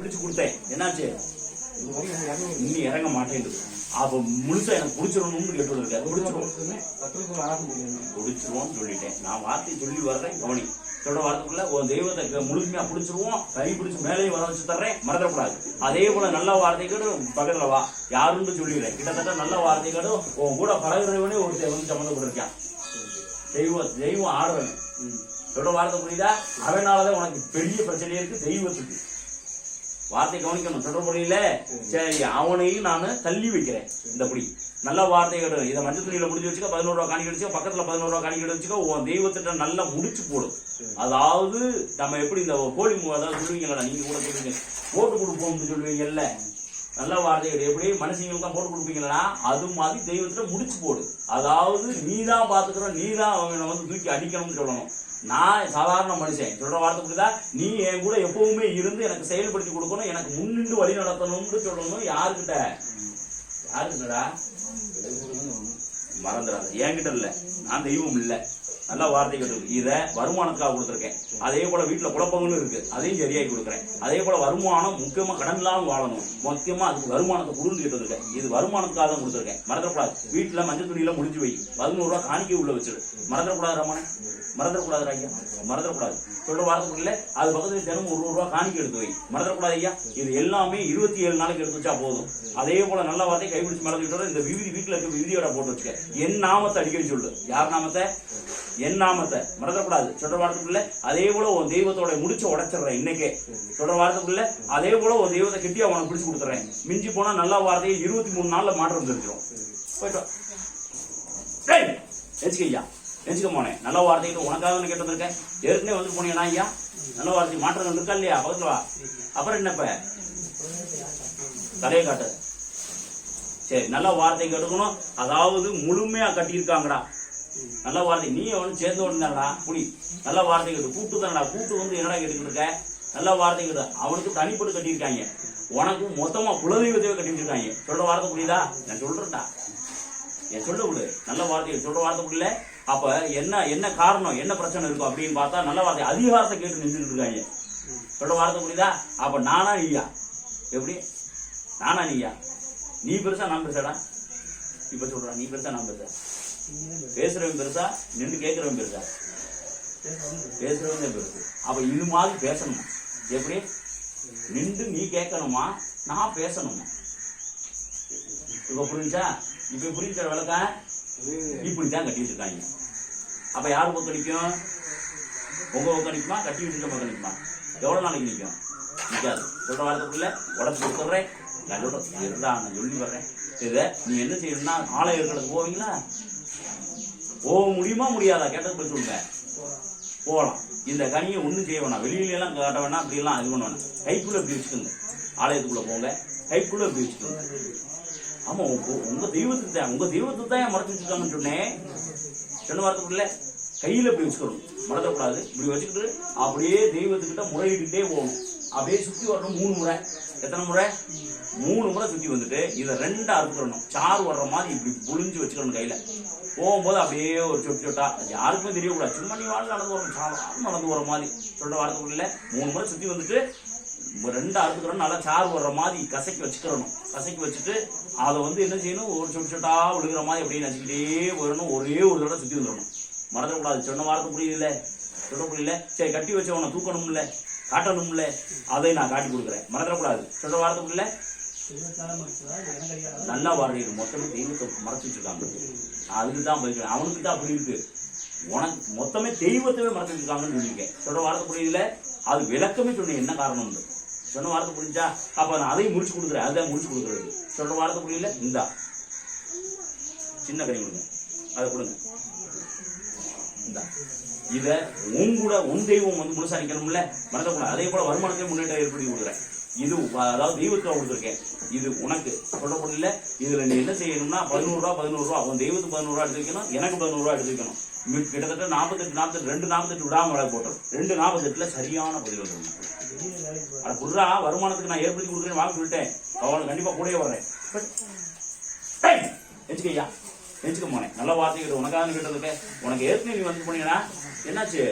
பிடிச்சு கொடுத்தேன், என்னாச்சு? இன்னும் இறங்க மாட்டேங்குது. அப்ப முழுசா எனக்கு பிடிச்சிடணும்னு கேட்டு இருக்க. பிடிச்சிருவோம்னு சொல்லிட்டேன். நான் வார்த்தை சொல்லி வர்றேன், கவனி. சொல்ற வார்த்தைக்குள்ள உன் தெய்வத்தை முழுமையா பிடிச்சிருவோம், கை பிடிச்சு மேலேயும் வர வச்சு தர்றேன், மறந்துடக்கூடாது. அதே போல நல்ல வார்த்தைகளும் பக்கத்துல வா, யாருன்னு சொல்லிடுறேன். கிட்டத்தட்ட நல்ல வார்த்தைகளும் உன் கூட பழகிறவனே ஒருத்தர் வந்து சம்மந்தப்பட்டிருக்கான். தெய்வம் ஆடுறவன். சொல்ற வார்த்தை புரியுதா? அவனாலதான் உனக்கு பெரிய பிரச்சனையே இருக்கு. தெய்வத்துக்கு வார்த்தை கவனிக்கணும். சொல்ற முடியல, சரி, அவனையும் நான் தள்ளி வைக்கிறேன். இந்தபடி நல்ல வார்த்தைகள் இதை மஞ்சள் துணியில முடிஞ்சு வச்சுக்க, 11 ரூபா காணிக்கை வச்சுக்க, பக்கத்துல 11 ரூபா காணிக்கை வச்சுக்க, உன் தெய்வத்திட்ட நல்லா முடிச்சு போடும். அதாவது நம்ம எப்படி இந்த கோழி அதாவது சொல்லுவீங்களா, நீங்க கூட சொல்லுவீங்க, போட்டு கொடுப்போம்னு சொல்லுவீங்கல்ல. நல்ல வார்த்தைகள் எப்படி மனுஷங்களுக்கு தான் போட்டு கொடுப்பீங்களா, அது மாதிரி தெய்வத்திட்ட முடிச்சு போடு. அதாவது நீதான் பாத்துக்கிற, நீதான் அவனை வந்து தூக்கி அடிக்கணும்னு சொல்லணும். நான் சாதாரண மனுஷன். சொல்ற வார்த்தை புரியுதா? நீ என் கூட எப்பவுமே இருந்து எனக்கு செயல்படுத்தி கொடுக்கணும், எனக்கு முன்னின்று வழி நடத்தணும்னு சொல்லணும். யாருக்கிட்ட? யாருக்கிட்டடா? மறந்துடாத, என்கிட்ட இல்ல, நான் தெய்வம் இல்ல. நல்ல வார்த்தைகள் இருக்கு. இதை வருமானத்துக்காக கொடுத்துருக்கேன். அதே போல வீட்டுல குழப்பங்களும் இருக்கு, அதையும் சரியாகி கொடுக்குறேன். அதே போல வருமானம் முக்கியமா கடன் இல்லாம வாழணும், முக்கியமா அதுக்கு வருமானத்தை கொடுன்னு கேட்டு இருக்கேன். இது வருமானத்துக்காக தான் கொடுத்துருக்கேன். மறந்துடக்கூடாது. வீட்டுல மஞ்சள் துணியில முடிஞ்சு வை, 11 ரூபா காணிக்கை உள்ள வச்சிரு. மறந்துடக்கூடாது ரமணன், மறந்துடக்கூடாது ஐயா, மறந்துடக்கூடாது. சொல்ற வார்த்தைக்குள்ள அது பக்கத்துல தினமும் 1 ரூபா காணிக்கை எடுத்து வை. மறந்துடக்கூடாது ஐயா. இது எல்லாமே 27 நாளைக்கு எடுத்து வச்சா போதும். அதே போல நல்ல வார்த்தை கைப்பிடிச்சு மறந்துட்டு இந்த விவிதி வீட்டுல இருக்க விவிதியோட போட்டு வச்சுக்க. என் நாமத்தை அடிக்கடி சொல்லு. யார் நாமத்தை? என் நாமத்தை. மறந்துடக்கூடாது. சொல்ற வார்த்தைக்குள்ள அதே போல உன் தெய்வத்தோட முடிச்ச உடைச்சிடுறேன் இன்னைக்கே. சொல்ற வார்த்தைக்குள்ள அதே போல ஒரு தெய்வத்தை கெட்டியா உனக்கு பிடிச்சு கொடுத்துறேன். மிஞ்சி போனா நல்ல வார்த்தையை 23 நாள்ல மாற்றம் தெரிஞ்சிடும். போயிட்டோம். எச்சுக்கையா, எச்சுக்க போனேன். நல்ல வார்த்தைக்கு உனக்காக கேட்டு வந்திருக்கேன். ஏற்கனவே வந்து போனீங்கன்னா ஐயா, நல்ல வார்த்தை மாற்றங்கள் இருக்கா இல்லையா? பக்கத்துல வா. அப்புறம் என்னப்ப தலையை காட்டு. சரி, நல்ல வார்த்தை கெடுக்கணும். அதாவது முழுமையா கட்டியிருக்காங்கடா நல்ல வார்த்தை. நீ அவனு சேர்ந்து ஓடுனாடா புடி. நல்ல வார்த்தை கேட்டு கூட்டு தானடா. கூட்டு வந்து என்னடா கேட்டுக்கிட்டு இருக்க? நல்ல வார்த்தை கேட்டு அவனுக்கு தனிப்பட்டு கட்டியிருக்காங்க, உனக்கு மொத்தமா குலதெய்வத்தையே கட்டிட்டு இருக்காங்க. சொல்ற வார்த்தை புரியுதா? நான் சொல்றேன்டா, என் சொல்ல விடு. நல்ல வார்த்தை சொல்ற வார்த்தை புரியல. அப்ப என்ன காரணம், என்ன பிரச்சனை இருக்கும் அப்படின்னு பார்த்தா நல்ல வார்த்தை அதிகாரத்தை கேட்டு நின்றுட்டு இருக்காங்க. சொல்ற வார்த்தை புரியுதா? அப்ப நானா நீயா? எப்படி நானா நீயா? நீ பெருசா நான் பெருசாடா? இப்ப சொல்ற நீ பெருசா நான் பெருசா? பேசுறவன் பெருசா, நின்று கேட்கிறவன் பெருசா? பேசுறவன் பெருசு. அப்ப இது மாதிரி பேசணுமா? எப்படி நின்று நீ கேட்கணுமா, நான் பேசணுமா? இப்ப புரிஞ்சா? இப்ப புரிஞ்ச விளக்க இப்படித்தான் கட்டிட்டு இருக்காங்க. அப்ப யாரு பக்கம் நிற்கும்? உங்க பக்கம் நிற்குமா, கட்டி விட்டு பக்கம் நிற்குமா? எவ்வளவு நாளைக்கு நிற்கும்? நிற்காது. சொல்ற வார்த்தைக்குள்ள உடச்சு கொடுத்துட்றேன். நான் சொல்லி வர்றேன். இதை நீ என்ன செய்யணும்னா ஆலயம் இருக்கிறதுக்கு போவீங்களா? போக முடியுமா முடியாதா? கேட்டது போய் சொல்லுங்க. போகலாம். இந்த கனியை ஒன்றும் செய்ய வேணாம், வெளியில எல்லாம் காட்ட வேணாம், அப்படி எல்லாம் இது பண்ண வேணாம். கைக்குள்ள இப்படி வச்சுக்கோங்க. ஆலயத்துக்குள்ள போங்க, கைக்குள்ள இப்படி வச்சுக்கோங்க. ஆமா, உங்க தெய்வத்துக்கு தான், உங்க தெய்வத்துக்கு தான் மறைச்சு வச்சுருக்காங்கன்னு சொன்னேன். சொன்ன வார்த்தைக்குள்ள கையில இப்படி வச்சுக்கணும், மறந்துடக்கூடாது. இப்படி வச்சுக்கிட்டு அப்படியே தெய்வத்துக்கிட்ட முறையிட்டுட்டே போகணும். அப்படியே சுத்தி வரணும் 3 முறை. எத்தனை முறை? 3 முறை சுத்தி வந்துட்டு இதை 2 அறுத்துடணும். சாறு வர்ற மாதிரி இப்படி புளிஞ்சு வச்சுக்கணும் கையில. போகும்போது அப்படியே ஒரு சொட்டு சொட்டா, யாருக்குமே தெரியக்கூடாது. சும்மா நீ வாழ் நடந்து வரணும், சாதாரண நடந்து வர மாதிரி. சொல்ற வார்த்தைக்குள்ள 3 முறை சுத்தி வந்துட்டு 2 அறுத்துக்கிறோம். நல்லா சாறு வர்ற மாதிரி கசக்கி வச்சுக்கிறணும். கசக்கி வச்சுட்டு அதை வந்து என்ன செய்யணும், ஒரு சொட்டு சொட்டா விழுகிற மாதிரி அப்படியே நச்சுக்கிட்டே போயிடணும். ஒரே ஒரு தடவை சுத்தி வந்துடணும். மறந்துடக்கூடாது. சொன்ன வார்த்தை புரியுதுல்ல? சொல்ல புரியல? சரி, கட்டி வச்சவனை தூக்கணும்ல, காட்டணும்ல, அதை நான் காட்டி கொடுக்குறேன். மறந்துடக்கூடாது. சொல்ற வார்த்தை புரியல? நல்லா வார்த்தைகள் மொத்தமே தெய்வத்தை மறைச்சு வச்சிருக்காங்க. அதுக்கு தான் பதில். அவனுக்கு தான் அப்படி இருக்கு. உனக்கு மொத்தமே தெய்வத்தவே மறைச்சு வச்சிருக்காங்கன்னு சொல்லியிருக்கேன். சொல்ற வார்த்தை புரியுதுல? அது விளக்கமே சொன்னேன் என்ன காரணம். சொன்ன வார்த்தை புரிஞ்சா? அப்ப நான் அதையும் முடிச்சு கொடுக்குறேன். அதுதான் முடிச்சு கொடுக்குறது. சொல்ற வார்த்தை புரியல? இந்தா சின்ன கனி கொடுங்க, அதை கொடுங்க. இந்தா இதை உன் தெய்வம் வந்து முழுசா நிக்கணும்ல, மறக்கக்கூடாது. அதே போல வருமானத்தையும் முன்னேற்றம் ஏற்படுத்தி கொடுக்குறேன். இது அதாவது தெய்வத்துக்காக கொடுத்துருக்கேன். இது உனக்கு சொல்லப்படல. இதுல நீ என்ன செய்யணும்னா 11 ரூபா உன் தெய்வத்துக்கு 11 ரூபா எடுத்து வைக்கணும், எனக்கு 11 ரூபா எடுத்து வைக்கணும். கிட்டத்தட்ட 48 2 48 விடாம வேலை போட்டோம். 2 48ல சரியான பதில் வந்துடும். அது புறா வருமானத்துக்கு நான் ஏற்படுத்தி கொடுக்குறேன் வாங்க சொல்லிட்டேன். அவனை கண்டிப்பா கூடயே வர்றேன். எச்சுக்கையா, எச்சுக்க போனேன். நல்ல வார்த்தை கேட்டு உனக்காக கேட்டதுக்கு உனக்கு ஏற்கனவே நீ வந்து போனீங்கன்னா என்னாச்சு?